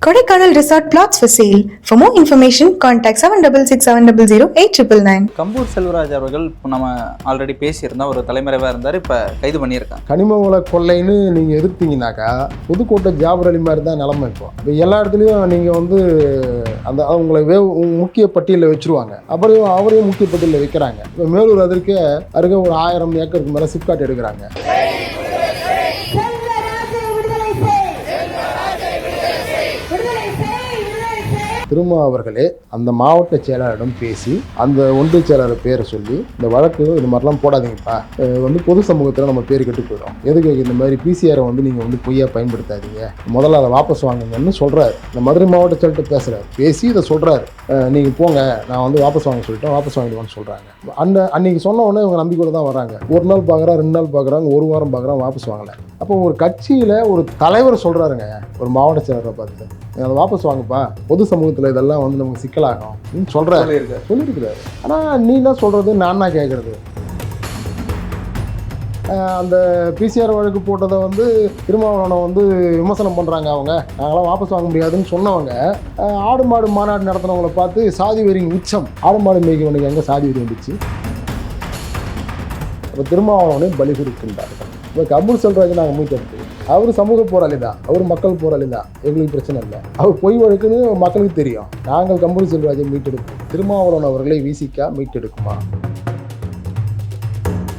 Kodaikanal Resort Plots for sale. For more information, contact 7667008999. Kambur Selvaraj அவர்கள் நம்ம already பேசியிருந்தா ஒரு தலைமறைவாக இருந்தார், இப்போ கைது பண்ணியிருக்காங்க. கனிம வள கொள்ளைன்னு நீங்கள் எதிர்த்தீங்கன்னாக்கா புதுக்கோட்டை ஜாபர் அலி மாதிரி தான் நிலமை. இப்போ எல்லா இடத்துலையும் நீங்கள் வந்து அந்த அவங்கள முக்கிய பட்டியலில் வச்சுருவாங்க, அப்புறம் அவரையும் முக்கிய பட்டியலில் வைக்கிறாங்க. இப்போ மேலூர் அதற்கு அருகே ஒரு 1000 ஏக்கருக்கு மேலே சிப்காட் எடுக்கிறாங்க. திருமா அவர்களே அந்த மாவட்ட செயலாளரிடம் பேசி அந்த ஒன்றிய செயலாளர் பேரை சொல்லி இந்த வழக்கு இது மாதிரிலாம் போடாதீங்கப்பா, வந்து பொது சமூகத்தில் நம்ம பேர் கெட்டு போயிடும், எதுக்கு இந்த மாதிரி பிசிஆரை வந்து நீங்கள் வந்து பொய்யா பயன்படுத்தாதீங்க, முதல்ல அதை வாபஸ் வாங்குங்கன்னு சொல்கிறாரு. இந்த மதுரை மாவட்ட செயல்கிட்ட பேசுகிறாரு, பேசி இதை சொல்கிறாரு, நீங்கள் போங்க நான் வந்து வாபஸ் வாங்க சொல்லிட்டேன், வாபஸ் வாங்கிடுவான்னு சொல்கிறாங்க. அன்னைக்கு சொன்ன உடனே இவங்க நம்பிக்கையோடு தான் வராங்க. ஒரு நாள் பார்க்குறாங்க, 2 நாள் பார்க்குறாங்க, ஒரு வாரம் பார்க்குறாங்க, வாபஸ் வாங்கலை. அப்போ ஒரு கட்சியில் ஒரு தலைவர் சொல்கிறாருங்க ஒரு மாவட்ட செயலரை பார்த்துட்டு, அதை வாபஸ் வாங்கப்பா, பொது சமூகத்தில் இதெல்லாம் வந்து நமக்கு சிக்கலாகும் சொல்லியிருக்கிறாரு. ஆனால் நீ என்ன சொல்கிறது, நான் தான் கேட்குறது. அந்த பிசிஆர் வழக்கு போட்டதை வந்து திருமாவளவனை வந்து விமர்சனம் பண்ணுறாங்க. அவங்க நாங்களாம் வாபஸ் வாங்க முடியாதுன்னு சொன்னவங்க ஆடு மாடு மாநாடு நடத்தினவங்களை பார்த்து சாதி வெறியின் உச்சம், ஆடு மாடு மேய்க்கவனுக்கு எங்கே சாதி வெறி வந்துச்சு. இப்போ திருமாவளவனை பலி கொடுக்கின்றார்கள். இப்போ கம்பூர் செல்வராஜ் நாங்கள் மீட்டெடுத்து அவர் சமூக போராளி தான், அவர் மக்கள் போராளி தான், எங்களுக்கு பிரச்சனை இல்லை. அவர் பொய் வழக்குன்னு மக்களுக்கு தெரியும். நாங்கள் கம்பூர் செல்வராஜை மீட்டெடுப்போம், திருமாவளவன் அவர்களை விசிகா மீட்டெடுக்குமா?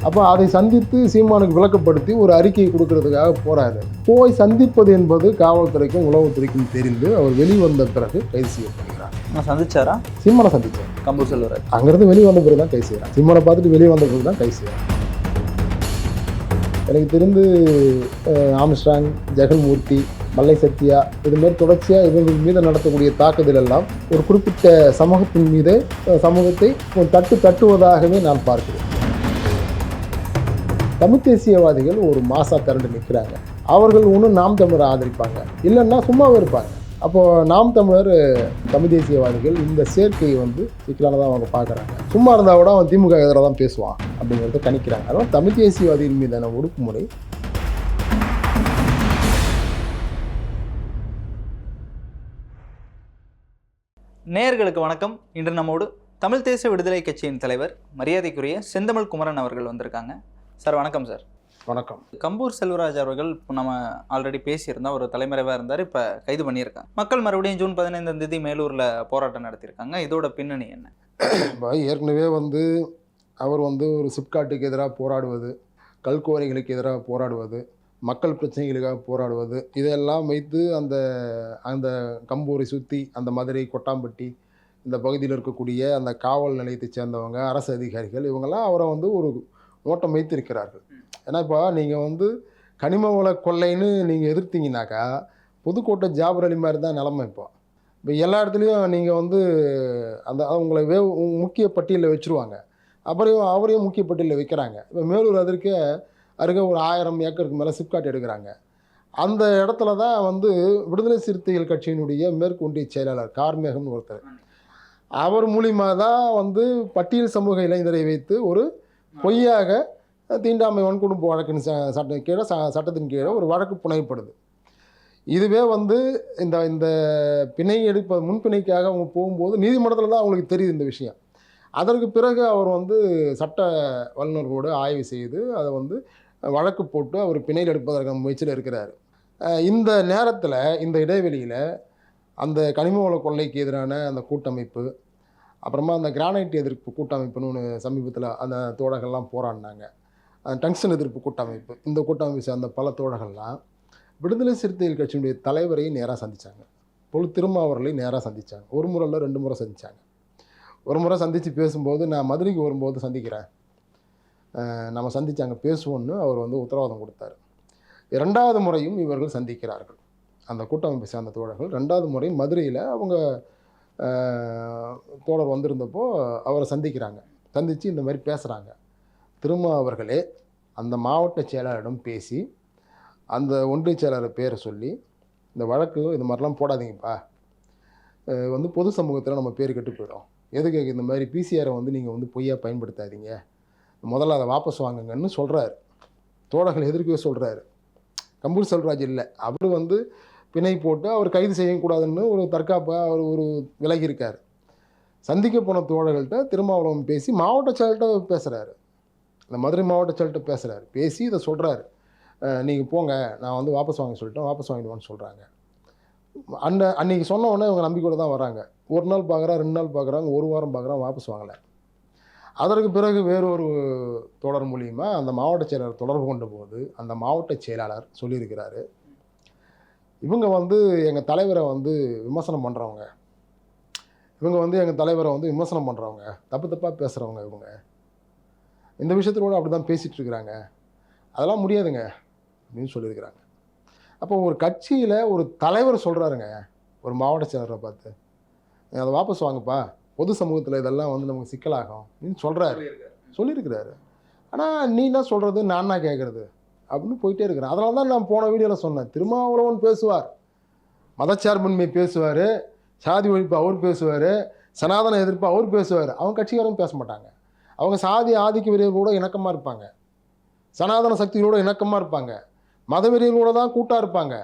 அப்போ அதை சந்தித்து சீமானுக்கு விளக்கப்படுத்தி ஒரு அறிக்கையை கொடுக்கறதுக்காக போறாரு. போய் சந்திப்பது என்பது காவல்துறைக்கும் உளவுத்துறைக்கும் தெரிந்து அவர் வெளிவந்த பிறகு கைது செய்யப்படுகிறார். நான் சந்திச்சாரா? சீமானை சந்திச்சார் கம்பூர் செல்வராஜ். அங்கிருந்து வெளியே வந்த பிறகு தான் கைது செய்யறான். சீமானை பார்த்துட்டு வெளியே வந்த பிறகு தான் கைது செய்யறான். எனக்கு தெரிந்து ஆம்ஸ்ட்ராங், ஜெகன்மூர்த்தி, மல்லை சத்யா இதுமாரி தொடர்ச்சியாக இவர்கள் மீது நடத்தக்கூடிய தாக்குதல் எல்லாம் ஒரு குறிப்பிட்ட சமூகத்தின் மீது சமூகத்தை தட்டுவதாகவே நான் பார்க்கிறேன். தமிழ் தேசியவாதிகள் ஒரு மாசா திரண்டு நிற்கிறாங்க. அவர்கள் ஒன்றும் நாம் தமிழரை ஆதரிப்பாங்க, இல்லைன்னா சும்மாவே இருப்பாங்க. அப்போது நாம் தமிழர் தமிழ் தேசியவாதிகள் இந்த சேர்க்கையை வந்து சிக்கலானதாக அவங்க பார்க்குறாங்க. சும்மா இருந்தால் கூட அவன் திமுக எதிராக தான் பேசுவான் அப்படிங்கிறத கணிக்கிறாங்க. அதனால் தமிழ் தேசியவாதிகள் மீதான ஒடுக்குமுறை நேயர்களுக்கு வணக்கம். இன்று நம்மோடு தமிழ் தேசிய விடுதலை கட்சியின் தலைவர் மரியாதைக்குரிய செந்தமிழ் குமரன் அவர்கள் வந்திருக்காங்க. சார் வணக்கம். சார் வணக்கம். கம்பூர் செல்வராஜ் அவர்கள் நம்ம ஆல்ரெடி பேசியிருந்தா ஒரு தலைமறைவாக இருந்தார், இப்போ கைது பண்ணியிருக்காங்க. மக்கள் மறுபடியும் ஜூன் 15 மேலூரில் போராட்டம் நடத்தியிருக்காங்க. இதோட பின்னணி என்ன? ஏற்கனவே வந்து அவர் வந்து ஒரு சிப்காட்டுக்கு எதிராக போராடுவது, கல்குவாரிகளுக்கு எதிராக போராடுவது, மக்கள் பிரச்சனைகளுக்காக போராடுவது, இதெல்லாம் வைத்து அந்த கம்பூரை சுற்றி அந்த மதுரை, கொட்டாம்பட்டி இந்த பகுதியில் இருக்கக்கூடிய அந்த காவல் நிலையத்தை சேர்ந்தவங்க, அரசு அதிகாரிகள் இவங்கெல்லாம் அவரை வந்து ஒரு நோட்டம் வைத்திருக்கிறார்கள். ஏன்னா இப்போ நீங்கள் வந்து கனிம வள கொள்ளைன்னு நீங்கள் எதிர்த்தீங்கன்னாக்கா புதுக்கோட்டை ஜாபர் அலி மாதிரி தான் நிலமை. இப்போ எல்லா இடத்துலையும் நீங்கள் வந்து அந்த அவங்கள முக்கிய பட்டியலில் வச்சுருவாங்க, அப்புறம் அவரையும் முக்கிய பட்டியலில் வைக்கிறாங்க. இப்போ மேலூர் அதற்கு அருகே ஒரு 1000 ஏக்கருக்கு மேலே சிப்காட் எடுக்கிறாங்க. அந்த இடத்துல தான் வந்து விடுதலை சிறுத்தைகள் கட்சியினுடைய மேற்கு ஒன்றிய செயலாளர் கார்மேகம்னு ஒருத்தர், அவர் மூலிமா தான் வந்து பட்டியல் சமூக இளைஞரை வைத்து ஒரு பொய்யாக தீண்டாமை வன்கொடுப்பு வழக்கின் சட்டத்தின் கீழே ஒரு வழக்கு புனையப்படுது. இதுவே வந்து இந்த பிணை முன்பிணைக்காக அவங்க போகும்போது நீதிமன்றத்தில் தான் அவங்களுக்கு தெரியுது இந்த விஷயம். அதற்கு பிறகு அவர் வந்து சட்ட வல்லுநர்களோடு ஆய்வு செய்து அதை வந்து வழக்கு போட்டு அவர் பிணையில் எடுப்பதற்கான முயற்சியில் இருக்கிறார். இந்த நேரத்தில் இந்த இடைவெளியில் அந்த கனிம வள கொள்ளைக்கு எதிரான அந்த கூட்டமைப்பு, அப்புறமா அந்த கிரானைட் எதிர்ப்பு கூட்டமைப்புன்னு ஒன்று சமீபத்தில் அந்த தோழர்கள்லாம் போராடினாங்க, டங்ஸ்டன் எதிர்ப்பு கூட்டமைப்பு, இந்த கூட்டமைப்பு சேர்ந்த பல தோழர்கள்லாம் விடுதலை சிறுத்தைகள் கட்சியினுடைய தலைவரை நேராக சந்தித்தாங்க. திருமாவர்களை நேராக சந்தித்தாங்க. ஒரு முறை இல்லை 2 முறை சந்தித்தாங்க. ஒரு முறை சந்தித்து பேசும்போது நான் மதுரைக்கு வரும்போது சந்திக்கிறேன், நம்ம சந்தித்தாங்க பேசுவோன்னு அவர் வந்து உத்தரவாதம் கொடுத்தார். 2வது முறையும் இவர்கள் சந்திக்கிறார்கள். அந்த கூட்டமைப்பை சேர்ந்த தோழர்கள் 2வது முறை மதுரையில் அவங்க தோழர் வந்திருந்தப்போ அவரை சந்திக்கிறாங்க. சந்தித்து இந்த மாதிரி பேசுகிறாங்க. திருமா அவர்களே அந்த மாவட்ட செயலாளரிடம் பேசி அந்த ஒன்றிய செயலாளர் பேரை சொல்லி இந்த வழக்கு இது மாதிரிலாம் போடாதீங்கப்பா, வந்து பொது சமூகத்தில் நம்ம பேர் கெட்டு போயிடும், எதுக்கு இந்த மாதிரி பிசிஆரை வந்து நீங்கள் வந்து பொய்யா பயன்படுத்தாதீங்க, முதல்ல அதை வாபஸ் வாங்குங்கன்னு சொல்கிறாரு. தோழர்கள் எதிர்க்கவே சொல்கிறாரு. கம்பூர் செல்வராஜ் இல்லை, அவர் வந்து பிணை போட்டு அவர் கைது செய்யக்கூடாதுன்னு ஒரு தற்காப்பாக அவர் ஒரு விலகி இருக்கார். சந்திக்க போன தோழர்கள்ட்ட திருமாவளவன் பேசி மாவட்ட செயல்கிட்ட பேசுகிறாரு, இந்த மதுரை மாவட்ட செயல்கிட்ட பேசுகிறாரு. பேசி இதை சொல்கிறாரு, நீங்கள் போங்க, நான் வந்து வாபஸ் வாங்க சொல்லிட்டேன், வாபஸ் வாங்கிடுவான்னு சொல்கிறாங்க. அன்றைக்கி சொன்ன உடனே இவங்க நம்பிக்கையோடு தான் வராங்க. ஒரு நாள் பார்க்குறான், 2 நாள் பார்க்குறாங்க, ஒரு வாரம் பார்க்குறான், வாபஸ் வாங்கலை. அதற்கு பிறகு வேறொரு தொடர் மூலியமாக அந்த மாவட்ட செயலாளர் தொடர்பு கொண்ட போது அந்த மாவட்ட செயலாளர் சொல்லியிருக்கிறாரு, இவங்க வந்து எங்கள் தலைவரை வந்து விமர்சனம் பண்ணுறவங்க, இவங்க வந்து எங்கள் தலைவரை வந்து விமர்சனம் பண்ணுறவங்க, தப்பு தப்பாக பேசுகிறவங்க, இவங்க இந்த விஷயத்தில் கூட அப்படி தான் பேசிகிட்டு இருக்கிறாங்க, அதெல்லாம் முடியாதுங்க அப்படின்னு சொல்லியிருக்கிறாங்க. அப்போ ஒரு கட்சியில் ஒரு தலைவர் சொல்கிறாருங்க ஒரு மாவட்ட செயலரை பார்த்து, அதை வாபஸ் வாங்கப்பா, பொது சமூகத்தில் இதெல்லாம் வந்து நமக்கு சிக்கலாகும் அப்படின்னு சொல்லியிருக்கிறாரு. ஆனால் நீ என்ன சொல்கிறது, நான் என்ன கேட்குறது அப்படின்னு போயிட்டே இருக்கிறேன். அதனால தான் நான் போன வீடியோவில் சொன்னேன், திருமாவளவன் பேசுவார், மதச்சார்பின்மை பேசுவார், சாதி ஒழிப்பு அவர் பேசுவார், சனாதன எதிர்ப்பு அவர் பேசுவார், அவங்க கட்சிக்காரங்க பேச மாட்டாங்க. அவங்க சாதி ஆதிக்க வெறியர்களோட இணக்கமாக இருப்பாங்க, சனாதன சக்திகளோட இணக்கமாக இருப்பாங்க, மத வெறியர்களோட தான் கூட்டாக இருப்பாங்க.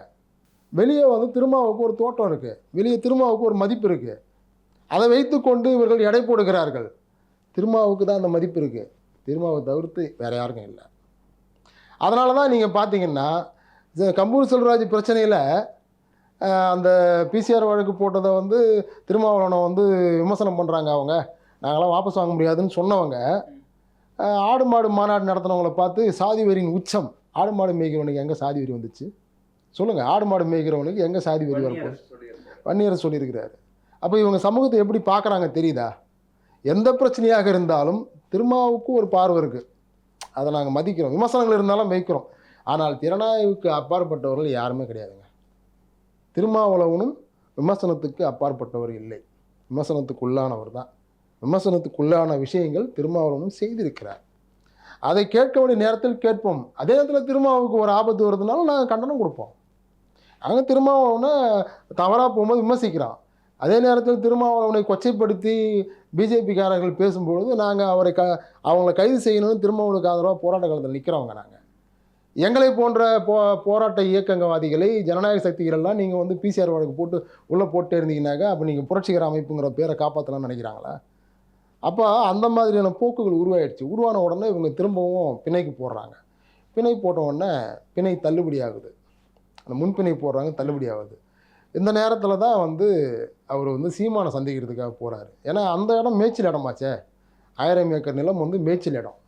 வெளியே வந்து திருமாவுக்கு ஒரு தோட்டம் இருக்குது, வெளியே திருமாவுக்கு ஒரு மதிப்பு இருக்குது, அதை வைத்து கொண்டு இவர்கள் எடை போடுகிறார்கள். திருமாவுக்கு தான் அந்த மதிப்பு இருக்குது, திருமாவை தவிர்த்து வேறு யாருக்கும் இல்லை. அதனால தான் நீங்கள் பார்த்தீங்கன்னா கம்பூர் செல்வராஜ் பிரச்சனையில் அந்த பிசிஆர் வழக்கு போட்டதை வந்து திருமாவளவனை வந்து விமர்சனம் பண்ணுறாங்க. அவங்க நாங்களாம் வாபஸ் வாங்க முடியாதுன்னு சொன்னவங்க ஆடு மாடு மாநாடு நடத்தினவங்களை பார்த்து சாதி வெறியின் உச்சம், ஆடு மாடு மேய்க்கிறவனுக்கு எங்கே சாதி வெறி வந்துச்சு சொல்லுங்கள், ஆடு மாடு மேய்க்கிறவனுக்கு எங்கே சாதி வெறி வரப்போகுது, வன்னியர் சொல்லியிருக்கிறாரு. அப்போ இவங்க சமூகத்தை எப்படி பார்க்குறாங்க தெரியுதா? எந்த பிரச்சனையாக இருந்தாலும் திருமாவுக்கு ஒரு பார்வை இருக்குது, அதை நாங்கள் மதிக்கிறோம், விமர்சனங்கள் இருந்தாலும் வைக்கிறோம். ஆனால் திறனாய்வுக்கு அப்பாற்பட்டவர்கள் யாருமே கிடையாதுங்க. திருமாவளவனும் விமர்சனத்துக்கு அப்பாற்பட்டவர் இல்லை, விமர்சனத்துக்குள்ளானவர் தான். விமர்சனத்துக்குள்ளான விஷயங்கள் திருமாவளவனும் செய்திருக்கிறார். அதை கேட்க வேண்டிய நேரத்தில் கேட்போம். அதே நேரத்தில் திருமாவுக்கு ஒரு ஆபத்து வருதுனாலும் நாங்கள் கண்டனம் கொடுப்போம். நாங்கள் திருமாவளவனை தவறாக போகும்போது விமர்சிக்கிறோம். அதே நேரத்தில் திருமாவளவனை கொச்சைப்படுத்தி பிஜேபிக்காரர்கள் பேசும்பொழுது நாங்கள் அவங்களை கைது செய்யணும்னு திருமாவளவுக்கு ஆதரவாக போராட்ட காலத்தில் நிற்கிறவங்க. நாங்கள் எங்களை போன்ற போராட்ட இயக்கங்கவாதிகளை ஜனநாயக சக்திகளெல்லாம் நீங்கள் வந்து பிசிஆர் வழக்கு போட்டு உள்ளே போட்டு இருந்தீங்கன்னாக்கா அப்போ நீங்கள் புரட்சிகர அமைப்புங்கிற பேரை காப்பாற்றலாம்னு நினைக்கிறாங்களா? அப்போ அந்த மாதிரியான போக்குகள் உருவாயிடுச்சு. உருவான உடனே இவங்க திரும்பவும் பிணைக்கு போடுறாங்க. பிணை போட்ட உடனே பிணை தள்ளுபடி ஆகுது, அந்த முன்பிணை போடுறாங்க, தள்ளுபடி ஆகுது. இந்த நேரத்தில் தான் வந்து அவர் வந்து சீமானை சந்திக்கிறதுக்காக போகிறாரு. ஏன்னா அந்த இடம் மேய்ச்சல் இடமாச்சே, 1000 ஏக்கர் நிலம் வந்து மேய்ச்சல் இடம்,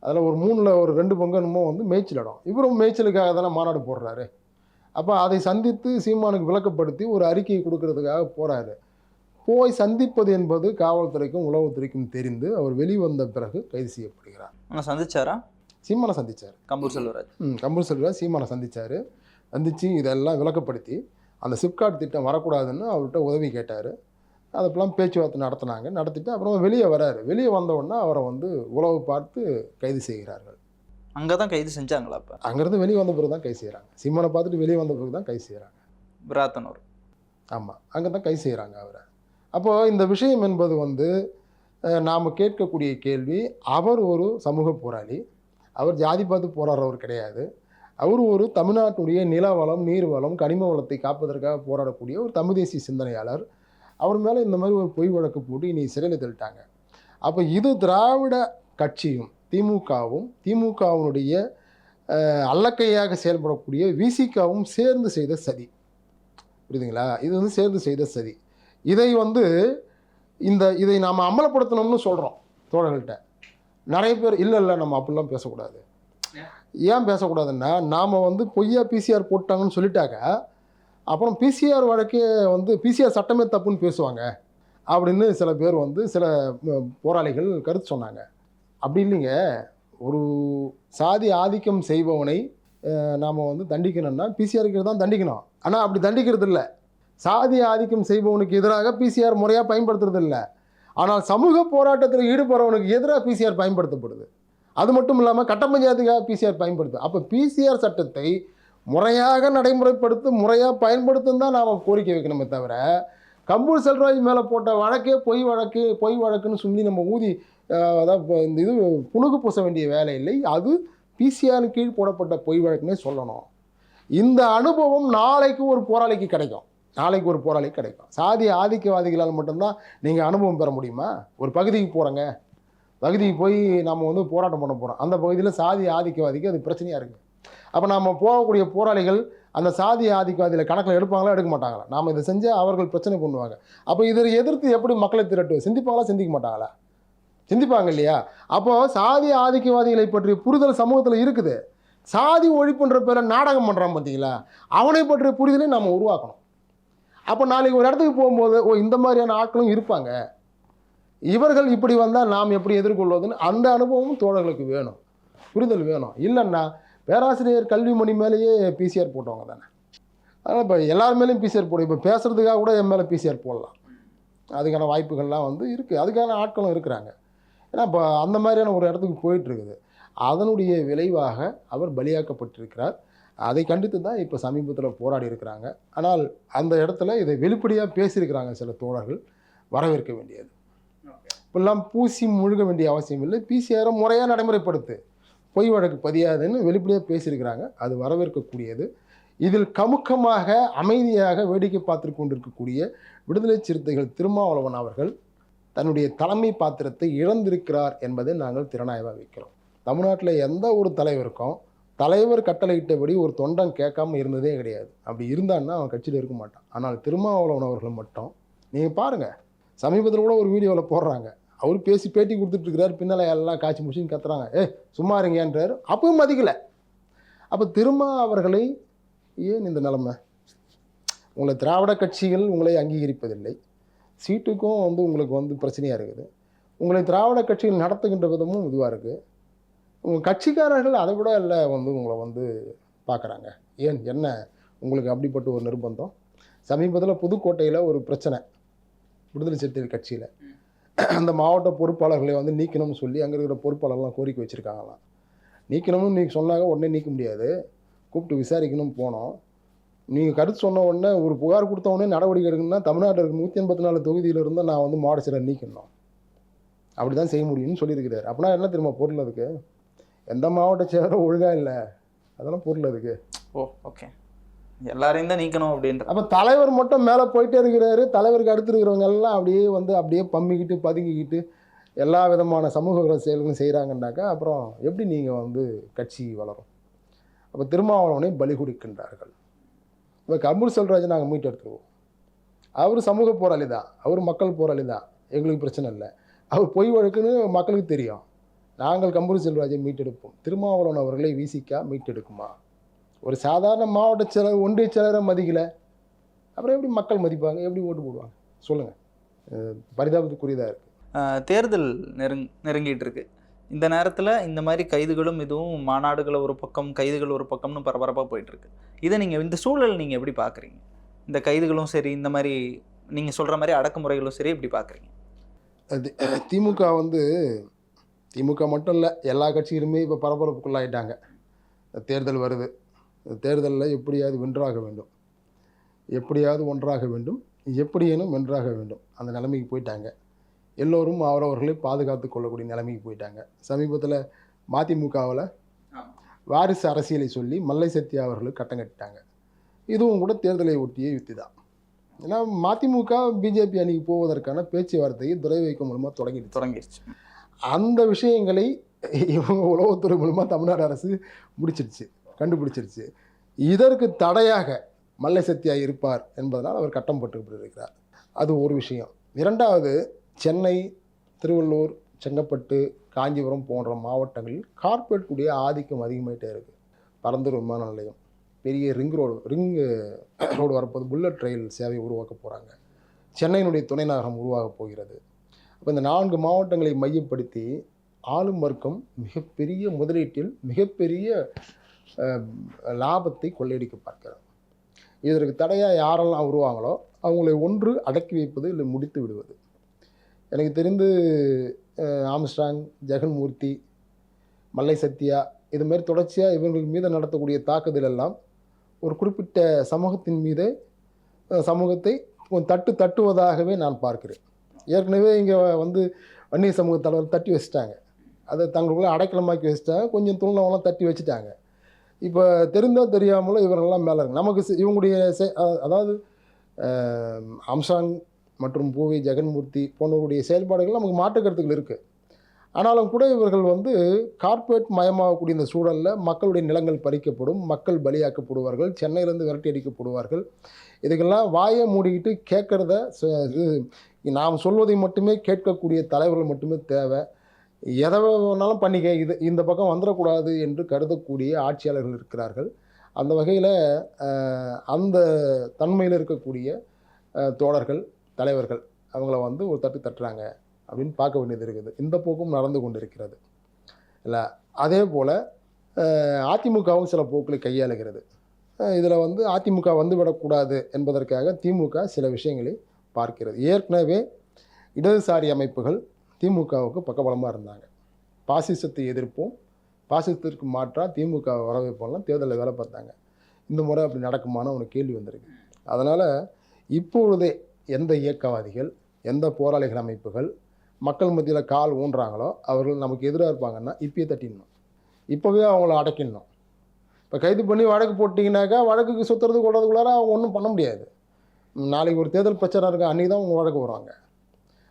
அதில் ஒரு 3ல் ஒரு 2 பங்கு என்னமோ வந்து மேய்ச்சல் இடம். இவரும் மேய்ச்சலுக்காக தானே மாநாடு போடுறாரு. அப்போ அதை சந்தித்து சீமானுக்கு விளக்கப்படுத்தி ஒரு அறிக்கையை கொடுக்கறதுக்காக போகிறாரு. போய் சந்திப்பது என்பது காவல்துறைக்கும் உளவுத்துறைக்கும் தெரிந்து அவர் வெளிவந்த பிறகு கைது செய்யப்படுகிறார். ஆனால் சந்திச்சாரா? சீமானை சந்தித்தார் கம்பூர் செல்வராஜ். கம்பூர் செல்வராஜ் சீமானை சந்தித்தார். சந்தித்து இதெல்லாம் விளக்கப்படுத்தி அந்த சிப்காட் திட்டம் வரக்கூடாதுன்னு அவர்கிட்ட உதவி கேட்டார். அதெல்லாம் பேச்சுவார்த்தை நடத்திட்டு அப்புறம் வெளியே வராரு. வெளியே வந்தவுடனே அவரை வந்து உளவு பார்த்து கைது செய்கிறார்கள். அங்கே தான் கைது செஞ்சாங்களா? அப்போ அங்கேருந்து வெளியே வந்த பிறகு தான் கைது செய்கிறாங்க. சீமானை பார்த்துட்டு வெளியே வந்த பிறகு தான் கைது செய்கிறாங்க. விராத்தனூர். ஆமாம், அங்கே தான் கைது செய்கிறாங்க அவரை. அப்போது இந்த விஷயம் என்பது வந்து நாம் கேட்கக்கூடிய கேள்வி, அவர் ஒரு சமூக போராளி, அவர் ஜாதி பார்த்து போராடுறவர் கிடையாது. அவர் ஒரு தமிழ்நாட்டுடைய நிலவளம், நீர்வளம், கனிம வளத்தை காப்பதற்காக போராடக்கூடிய ஒரு தமிழ் தேசிய சிந்தனையாளர். அவர் மேலே இந்த மாதிரி ஒரு பொய் வழக்கு போட்டு இனி சிறையில் தள்ளிட்டாங்க. அப்போ இது திராவிட கட்சியும் திமுகவும் திமுகவினுடைய அல்லக்கையாக செயல்படக்கூடிய விசிகாவும் சேர்ந்து செய்த சதி. புரியுதுங்களா? இது வந்து சேர்ந்து செய்த சதி. இதை வந்து இதை நாம் அமலப்படுத்தணும்னு சொல்கிறோம் தோழர்கள்ட்ட. நிறைய பேர் இல்லை நம்ம அப்படிலாம் பேசக்கூடாது. ஏன் பேசக்கூடாதுன்னா, நாம் வந்து பொய்யா பிசிஆர் போட்டாங்கன்னு சொல்லிட்டாக்க அப்புறம் பிசிஆர் வழக்கே வந்து பிசிஆர் சட்டமே தப்புன்னு பேசுவாங்க அப்படின்னு சில பேர் வந்து சில போராளிகள் கருத்து சொன்னாங்க. அப்படி இல்லைங்க, ஒரு சாதி ஆதிக்கம் செய்பவனை நாம் வந்து தண்டிக்கணும்னா பிசிஆருக்கு தான் தண்டிக்கணும். ஆனால் அப்படி தண்டிக்கிறது இல்லை. சாதி ஆதிக்கம் செய்பவனுக்கு எதிராக பிசிஆர் முறையாக பயன்படுத்துறது இல்லை. ஆனால் சமூக போராட்டத்தில் ஈடுபடுறவனுக்கு எதிராக பிசிஆர் பயன்படுத்தப்படுது. அது மட்டும் இல்லாமல் கட்ட பஞ்சாயத்துக்காக பிசிஆர் பயன்படுத்து. அப்போ பிசிஆர் சட்டத்தை முறையாக நடைமுறைப்படுத்த முறையாக பயன்படுத்தும் தான் நாம் கோரிக்கை வைக்கணுமே தவிர, கம்பூர் செல்வராஜ் மேலே போட்ட வழக்கே பொய் வழக்குன்னு சொல்லி நம்ம ஊதி அதாவது இந்த இது புணுகு பூச வேண்டிய வேலை இல்லை. அது பிசிஆரின் கீழ் போடப்பட்ட பொய் வழக்குன்னே சொல்லணும். இந்த அனுபவம் நாளைக்கு ஒரு போராளிக்கு கிடைக்கும். சாதி ஆதிக்கவாதிகளால் மட்டும்தான் நீங்கள் அனுபவம் பெற முடியுமா? ஒரு பகுதிக்கு போகிறோங்க, பகுதிக்கு போய் நம்ம வந்து போராட்டம் பண்ண போகிறோம், அந்த பகுதியில் சாதி ஆதிக்கவாதிக்கு அது பிரச்சனையாக இருக்குது. அப்போ நம்ம போகக்கூடிய போராளிகள் அந்த சாதி ஆதிக்கவாதியில் கணக்கில் எடுப்பாங்களா எடுக்க மாட்டாங்களா? நாம் இதை செஞ்சால் அவர்கள் பிரச்சனை பண்ணுவாங்க. அப்போ இதை எதிர்த்து எப்படி மக்களை திரட்டுவது? சிந்திப்பாங்களா சிந்திக்க மாட்டாங்களா? சிந்திப்பாங்க இல்லையா? அப்போது சாதி ஆதிக்கவாதிகளை பற்றிய புரிதல் சமூகத்தில் இருக்குது. சாதி ஒழிப்புன்ற பேரில் நாடகம் பண்ணுறான் பார்த்தீங்களா, அவனை பற்றிய புரிதலை நம்ம உருவாக்கணும். அப்போ நாளைக்கு ஒரு இடத்துக்கு போகும்போது இந்த மாதிரியான ஆட்களும் இருப்பாங்க, இவர்கள் இப்படி வந்தால் நாம் எப்படி எதிர்கொள்வதுன்னு அந்த அனுபவமும் தோழர்களுக்கு வேணும், புரிதல் வேணும். இல்லைன்னா பேராசிரியர் கல்விமணி மேலேயே பிசிஆர் போட்டவங்க தானே. அதனால் இப்போ எல்லார் மேலேயும் பிசிஆர் போடும். இப்போ பேசுகிறதுக்காக கூட என் மேலே பிசிஆர் போடலாம், அதுக்கான வாய்ப்புகள்லாம் வந்து இருக்குது, அதுக்கான ஆட்களும் இருக்கிறாங்க. ஏன்னா இப்போ அந்த மாதிரியான ஒரு இடத்துக்கு போயிட்டுருக்குது. அதனுடைய விளைவாக அவர் பலியாக்கப்பட்டிருக்கிறார். அதை கண்டித்து தான் இப்போ சமீபத்தில் போராடி இருக்கிறாங்க. ஆனால் அந்த இடத்துல இதை வெளிப்படையாக பேசியிருக்கிறாங்க சில தோழர்கள், வரவேற்க வேண்டியது. இப்பெல்லாம் பூசி முழுக வேண்டிய அவசியம் இல்லை, பிசிஆரை முறையாக நடைமுறைப்படுத்து, பொய் வழக்கு பதியாதுன்னு வெளிப்படையாக பேசியிருக்கிறாங்க, அது வரவேற்கக்கூடியது. இதில் கமுக்கமாக அமைதியாக வேடிக்கை பார்த்து கொண்டிருக்கக்கூடிய விடுதலை சிறுத்தைகள் திருமாவளவன் அவர்கள் தன்னுடைய தலைமை பாத்திரத்தை இழந்திருக்கிறார் என்பதை நாங்கள் திறனாய்வாக வைக்கிறோம். தமிழ்நாட்டில் எந்த ஒரு தலைவருக்கும் தலைவர் கட்டளையிட்டபடி ஒரு தொண்டன் கேட்காம இருந்ததே கிடையாது. அப்படி இருந்தான்னா அவன் கட்சியில் இருக்க மாட்டான். ஆனால் திருமாவளவன் அவர்கள் மட்டும் நீங்கள் பாருங்கள், சமீபத்தில் கூட ஒரு வீடியோவில் போடுறாங்க, அவர் பேட்டி கொடுத்துட்ருக்கிறார், பின்னால் எல்லாம் காய்ச்சி முடிச்சுன்னு கத்துறாங்க, சும்மா இருங்கன்றார், அப்பவும் மதிக்கலை. அப்போ திருமா அவர்களை ஏன் இந்த நிலைமை? உங்களை திராவிட கட்சிகள் உங்களை அங்கீகரிப்பதில்லை, சீட்டுக்கும் வந்து உங்களுக்கு வந்து பிரச்சனையாக இருக்குது, உங்களை திராவிட கட்சிகள் நடத்துகின்ற விதமும் இதுவாக இருக்குது, உங்கள் கட்சிக்காரர்கள் அதை விட இல்லை வந்து உங்களை வந்து பார்க்குறாங்க. ஏன் என்ன உங்களுக்கு அப்படிப்பட்ட ஒரு நிர்பந்தம்? சமீபத்தில் புதுக்கோட்டையில் ஒரு பிரச்சனை, விடுதலை சிறுத்தைகள் கட்சியில் அந்த மாவட்ட பொறுப்பாளர்களை வந்து நீக்கணும்னு சொல்லி அங்கே இருக்கிற பொறுப்பாளர்லாம் கோரிக்கை வச்சுருக்காங்களாம். நீக்கணும்னு நீங்கள் சொன்னாங்க, உடனே நீக்க முடியாது, கூப்பிட்டு விசாரிக்கணும் போனோம். நீங்கள் கருத்து சொன்ன உடனே ஒரு புகார் கொடுத்த உடனே நடவடிக்கை எடுக்கணும்னா தமிழ்நாட்டில் இருக்க 184 தொகுதியில் இருந்தால் நான் வந்து மாவட்ட செயலர் நீக்கணும், அப்படி தான் செய்ய முடியும்னு சொல்லியிருக்கிறார். அப்படின்னா என்ன தெரியுமா பொருள்? அதுக்கு எந்த மாவட்ட செயலரும் ஒழுங்காக இல்லை, அதெல்லாம் பொருள் அதுக்கு. ஓகே, எல்லாரையும் தான் நீக்கணும் அப்படின்ற. அப்போ தலைவர் மட்டும் மேலே போயிட்டே இருக்கிறாரு, தலைவருக்கு அடுத்து இருக்கிறவங்க எல்லாம் அப்படியே பம்மிக்கிட்டு பதுங்கிக்கிட்டு எல்லா விதமான சமூக விரோத செயல்களும் செய்கிறாங்கன்னாக்கா அப்புறம் எப்படி நீங்கள் வந்து கட்சி வளரும்? அப்போ திருமாவளவனை பலி கொடுக்கின்றார்கள். இப்போ கம்பூர் செல்வராஜை நாங்கள் மீட்டெடுத்துருவோம், அவர் சமூக போராளி தான், அவர் மக்கள் போராளி தான், எங்களுக்கு பிரச்சனை இல்லை. அவர் பொய் வழக்குன்னு மக்களுக்கு தெரியும். நாங்கள் கம்பூர் செல்வராஜை மீட்டெடுப்போம், திருமாவளவன் அவர்களை விசிகா மீட்டெடுக்குமா? ஒரு சாதாரண மாவட்ட செயலர் ஒன்றிய செயலரை மதிக்கலை, அப்புறம் எப்படி மக்கள் மதிப்பாங்க, எப்படி ஓட்டு போடுவாங்க சொல்லுங்கள்? பரிதாபத்துக்குரியதாக இருக்குது. தேர்தல் நெருங்கிட்டு இருக்கு. இந்த நேரத்தில் இந்த மாதிரி கைதுகளும் இதுவும் மாநாடுகளை ஒரு பக்கம், கைதுகள் ஒரு பக்கம்னு பரபரப்பாக போயிட்டுருக்கு. இதை நீங்கள் இந்த சூழல் நீங்கள் எப்படி பார்க்குறீங்க? இந்த கைதுகளும் சரி, இந்த மாதிரி நீங்கள் சொல்கிற மாதிரி அடக்குமுறைகளும் சரி எப்படி பார்க்குறீங்க? அது திமுக மட்டும் இல்லை, எல்லா கட்சிகளுமே இப்போ பரபரப்புக்குள்ளாயிட்டாங்க. தேர்தல் வருது, தேர்தலில் எப்படியாவது வென்றாக வேண்டும், எப்படியாவது ஒன்றாக வேண்டும், எப்படியேனும் வென்றாக வேண்டும், அந்த நிலைமைக்கு போயிட்டாங்க. எல்லோரும் அவரவர்களை பாதுகாத்து கொள்ளக்கூடிய நிலைமைக்கு போயிட்டாங்க. சமீபத்தில் மதிமுகவில் வாரிசு அரசியலை சொல்லி மல்லை சத்யா அவர்களுக்கு கட்டம் கட்டிட்டாங்க. இதுவும் கூட தேர்தலை ஒட்டிய யுத்தி தான். ஏன்னா மதிமுக பிஜேபி அணிக்கு போவதற்கான பேச்சுவார்த்தையை துரை வைக்கும் மூலமாக தொடங்கிடுச்சு. அந்த விஷயங்களை இவங்க உளவுத்துறை மூலமாக தமிழ்நாடு அரசு கண்டுபிடிச்சிருச்சு. இதற்கு தடையாக மல்லை சத்யா இருப்பார் என்பதனால் அவர் கட்டம் போட்டுக்கொண்டிருக்கிறார். அது ஒரு விஷயம். இரண்டாவது, சென்னை, திருவள்ளூர், செங்கல்பட்டு, காஞ்சிபுரம் போன்ற மாவட்டங்களில் கார்ப்பரேட்டுடைய ஆதிக்கம் அதிகமாகிட்டே இருக்குது. பரந்தூர் விமான நிலையம், பெரிய ரிங் ரோடு வரப்போது, புல்லட் ரயில் சேவை உருவாக்க போகிறாங்க, சென்னையினுடைய துணை நகரம் உருவாக போகிறது. அப்போ இந்த 4 மாவட்டங்களை மையப்படுத்தி ஆளும் வர்க்கம் மிகப்பெரிய முதலீட்டில் மிகப்பெரிய லாபத்தை கொள்ளையடிக்க பார்க்கிறார். இதற்கு தடையாக யாரெல்லாம் வருவாங்களோ அவங்களை ஒன்று அடக்கி வைப்பது, இல்லை முடித்து விடுவது. எனக்கு தெரிந்து ஆம்ஸ்ட்ராங், ஜெகன்மூர்த்தி, மல்லை சத்யா இதுமாரி தொடர்ச்சியாக இவர்கள் மீது நடத்தக்கூடிய தாக்குதல் எல்லாம் ஒரு குறிப்பிட்ட சமூகத்தை தட்டுவதாகவே நான் பார்க்கிறேன். ஏற்கனவே இங்கே வன்னிய சமூக தலைவர் தட்டி வச்சுட்டாங்க, அதை தங்களுக்குள்ளே அடைக்கலமாக்கி வச்சுட்டாங்க, கொஞ்சம் துள்ளினவெல்லாம் தட்டி வச்சுட்டாங்க. இப்போ தெரிந்தோ தெரியாமலோ இவரெல்லாம் மேலே இருக்கு நமக்கு இவங்களுடைய அதாவது அம்சாங் மற்றும் பூவி ஜெகன்மூர்த்தி போன்றவருடைய செயல்பாடுகள் நமக்கு மாற்று கருத்துக்கள் இருக்குது. ஆனாலும் கூட இவர்கள் வந்து கார்ப்பரேட் மயமாகக்கூடிய இந்த சூழலில் மக்களுடைய நிலங்கள் பறிக்கப்படும், மக்கள் பலியாக்கப்படுவார்கள், சென்னையிலேருந்து விரட்டி அடிக்கப்படுவார்கள். இதுக்கெல்லாம் வாயை மூடிக்கிட்டு கேட்குறத நாம் சொல்வதை மட்டுமே கேட்கக்கூடிய தலைவர்கள் மட்டுமே தேவை. எதை வேணாலும் பண்ணிக்க, இந்த பக்கம் வந்துடக்கூடாது என்று கருதக்கூடிய ஆட்சியாளர்கள் இருக்கிறார்கள். அந்த வகையில் அந்த தன்மையில் இருக்கக்கூடிய தோழர்கள், தலைவர்கள் அவங்கள வந்து ஒரு தட்டு தட்டுறாங்க அப்படின்னு பார்க்க வேண்டியது இருக்குது. இந்த போக்கும் நடந்து கொண்டு இருக்கிறது இல்லை. அதே போல் அதிமுகவும் சில போக்களை கையாளுகிறது. இதில் வந்து அதிமுக வந்துவிடக்கூடாது என்பதற்காக திமுக சில விஷயங்களை பார்க்கிறது. ஏற்கனவே இடதுசாரி அமைப்புகள் திமுகவுக்கு பக்கபலமாக இருந்தாங்க. பாசிசத்தை எதிர்ப்போம், பாசிசத்திற்கு மாற்றாக திமுக வரவேற்போம்லாம் தேர்தலில் வேலை பார்த்தாங்க. இந்த முறை அப்படி நடக்குமான்னு அவனுக்கு கேள்வி வந்திருக்கு. அதனால் இப்பொழுதே எந்த இயக்கவாதிகள், எந்த போராளிகள் அமைப்புகள் மக்கள் மத்தியில் கால் ஊன்றாங்களோ அவர்கள் நமக்கு எதிராக இருப்பாங்கன்னா இப்பயே தட்டிடணும், இப்போவே அவங்கள அடக்கிடணும். இப்போ கைது பண்ணி வழக்கு போட்டிங்கனாக்கா வழக்குக்கு சுற்றுறது கொள்றதுக்குள்ளார அவங்க ஒன்றும் பண்ண முடியாது. நாளைக்கு ஒரு தேர்தல் பிரச்சாரம் இருக்குது, அன்றைக்கி தான் அவங்க வழக்கு வருவாங்க.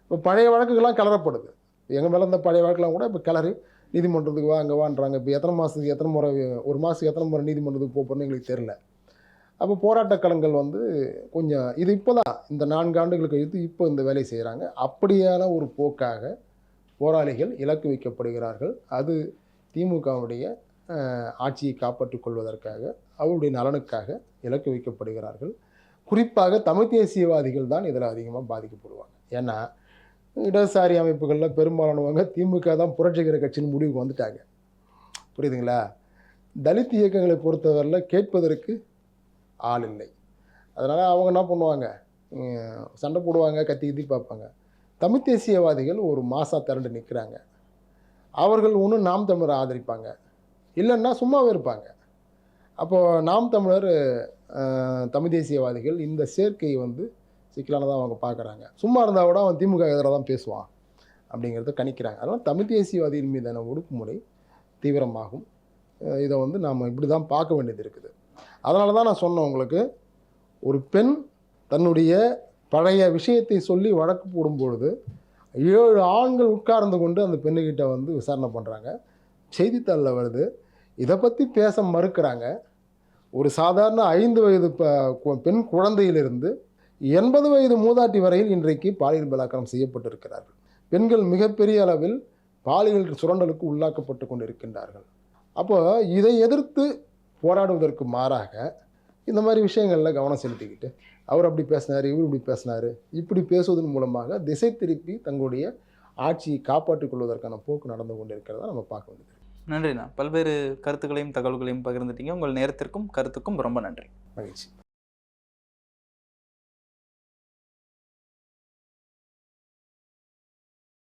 இப்போ பழைய வழக்குகள்லாம் கிளறப்படுது. எங்கள் மேலே இந்த பழைய வழக்கெலாம் கூட இப்போ கிளறி நீதிமன்றத்துக்கு வா அங்கே வான்றாங்க. இப்போ எத்தனை மாதத்துக்கு எத்தனை முறை, ஒரு மாதத்துக்கு எத்தனை முறை நீதிமன்றத்துக்கு போகிறோன்னு எங்களுக்கு தெரில. அப்போ போராட்ட களங்கள் வந்து கொஞ்சம் இது இப்போ தான் இந்த 4 ஆண்டுகளுக்கு கழித்து இப்போ இந்த வேலையை செய்கிறாங்க. அப்படியான ஒரு போக்காக போராளிகள் இலக்கு வைக்கப்படுகிறார்கள். அது திமுகவுடைய ஆட்சியை காப்பாற்றிக் கொள்வதற்காக, அவருடைய நலனுக்காக இலக்கு வைக்கப்படுகிறார்கள். குறிப்பாக தமிழ் தேசியவாதிகள் தான் இதில் அதிகமாக பாதிக்கப்படுவாங்க. ஏன்னா இடதுசாரி அமைப்புகளில் பெரும்பாலானவங்க திமுக தான் புரட்சிகர கட்சின்னு முடிவுக்கு வந்துட்டாங்க. புரியுதுங்களா? தலித் இயக்கங்களை பொறுத்தவரையில் கேட்பதற்கு ஆள் இல்லை. அதனால் அவங்க என்ன பண்ணுவாங்க, சண்டை போடுவாங்க, கத்தி கத்தி பார்ப்பாங்க. தமிழ் தேசியவாதிகள் ஒரு மாசா திரண்டு நிற்கிறாங்க. அவர்கள் ஒன்று நாம் தமிழரை ஆதரிப்பாங்க, இல்லைன்னா சும்மாவே இருப்பாங்க. அப்போது நாம் தமிழர் தமிழ் தேசியவாதிகள் இந்த சேர்க்கையை வந்து சிக்கலானதாக அவங்க பார்க்குறாங்க. சும்மா இருந்தால் கூட அவன் திமுக எதிராக தான் பேசுவான் அப்படிங்கிறத கணிக்கிறாங்க. அதனால் தமிழ் தேசியவாதியின் மீதான ஒடுக்குமுறை தீவிரமாகும். இதை வந்து நாம் இப்படி தான் பார்க்க வேண்டியது இருக்குது. அதனால தான் நான் சொன்னேன் உங்களுக்கு, ஒரு பெண் தன்னுடைய பழைய விஷயத்தை சொல்லி வழக்கு போடும்பொழுது 7 ஆண்கள் உட்கார்ந்து கொண்டு அந்த பெண்ணுக்கிட்ட வந்து விசாரணை பண்ணுறாங்க. செய்தித்தாளில் வருது. இதை பற்றி பேச மறுக்கிறாங்க. ஒரு சாதாரண 5 வயது பெண் குழந்தையிலிருந்து 80 வயது மூதாட்டி வரையில் இன்றைக்கு பாலியல் பலாத்காரம் செய்யப்பட்டிருக்கிறார்கள். பெண்கள் மிகப்பெரிய அளவில் பாலியல் சுரண்டலுக்கு உள்ளாக்கப்பட்டு கொண்டு இருக்கின்றார்கள். அப்போ இதை எதிர்த்து போராடுவதற்கு மாறாக இந்த மாதிரி விஷயங்களில் கவனம் செலுத்திக்கிட்டு அவர் அப்படி பேசினார், இவர் இப்படி பேசினார், இப்படி பேசுவதன் மூலமாக திசை திருப்பி தங்களுடைய ஆட்சியை காப்பாற்றிக் கொள்வதற்கான போக்கு நடந்து கொண்டு இருக்கிறதா நம்ம பார்க்க வேண்டியது. நன்றிண்ணா. பல்வேறு கருத்துக்களையும் தகவல்களையும் பகிர்ந்துட்டீங்க. உங்கள் நேரத்திற்கும் கருத்துக்கும் ரொம்ப நன்றி. மகிழ்ச்சி.